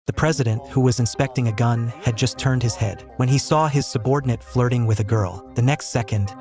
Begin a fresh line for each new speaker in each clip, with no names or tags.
The president, who was inspecting a gun, had just turned his head when he saw his subordinate flirting with a girl. The next second,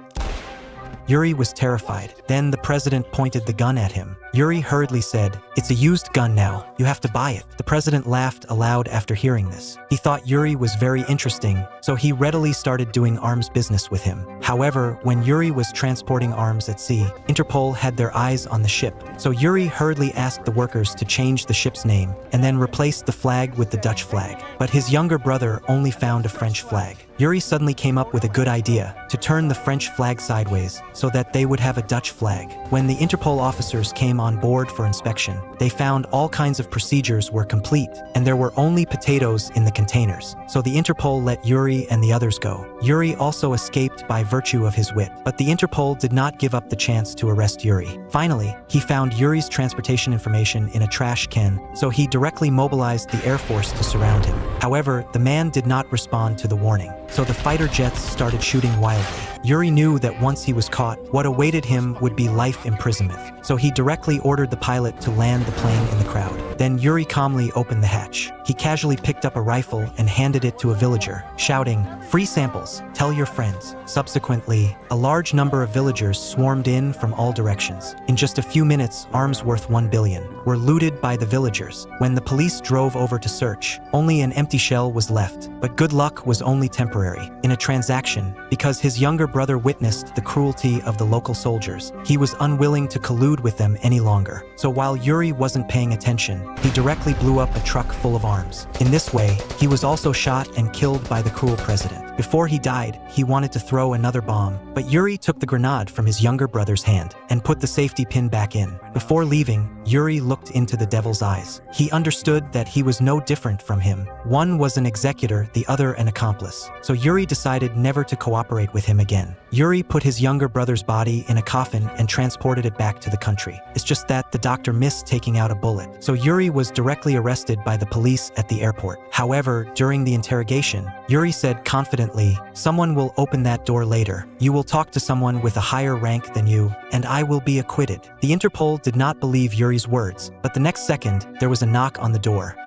Yuri was terrified. Then the president pointed the gun at him. Yuri hurriedly said, "It's a used gun now. You have to buy it." The president laughed aloud after hearing this. He thought Yuri was very interesting, so he readily started doing arms business with him. However, when Yuri was transporting arms at sea, Interpol had their eyes on the ship. So Yuri hurriedly asked the workers to change the ship's name and then replaced the flag with the Dutch flag. But his younger brother only found a French flag. Yuri suddenly came up with a good idea to turn the French flag sideways so that they would have a Dutch flag. When the Interpol officers came on board for inspection, they found all kinds of procedures were complete and there were only potatoes in the containers. So the Interpol let Yuri and the others go. Yuri also escaped by virtue of his wit, but the Interpol did not give up the chance to arrest Yuri. Finally, he found Yuri's transportation information in a trash can, so he directly mobilized the Air Force to surround him. However, the man did not respond to the warning, so the fighter jets started shooting wildly. Yuri knew that once he was caught, what awaited him would be life imprisonment, so he directly ordered the pilot to land the plane in the crowd. Then Yuri calmly opened the hatch. He casually picked up a rifle and handed it to a villager, shouting, "Free samples, tell your friends." Subsequently, a large number of villagers swarmed in from all directions. In just a few minutes, arms worth 1 billion were looted by the villagers. When the police drove over to search, only an empty shell was left. But good luck was only temporary. In a transaction, because his younger brother witnessed the cruelty of the local soldiers, he was unwilling to collude with them any longer. So while Yuri wasn't paying attention, he directly blew up a truck full of arms. In this way, he was also shot and killed by the cruel president. Before he died, he wanted to throw another bomb, but Yuri took the grenade from his younger brother's hand and put the safety pin back in. Before leaving, Yuri looked into the devil's eyes. He understood that he was no different from him. One was an executor, the other an accomplice. So Yuri decided never to cooperate with him again. Yuri put his younger brother's body in a coffin and transported it back to the country. It's just that the doctor missed taking out a bullet. So Yuri was directly arrested by the police at the airport. However, during the interrogation, Yuri said confidently, "Someone will open that door later. You will talk to someone with a higher rank than you, and I will be acquitted." The Interpol did not believe Yuri's words, but the next second, there was a knock on the door.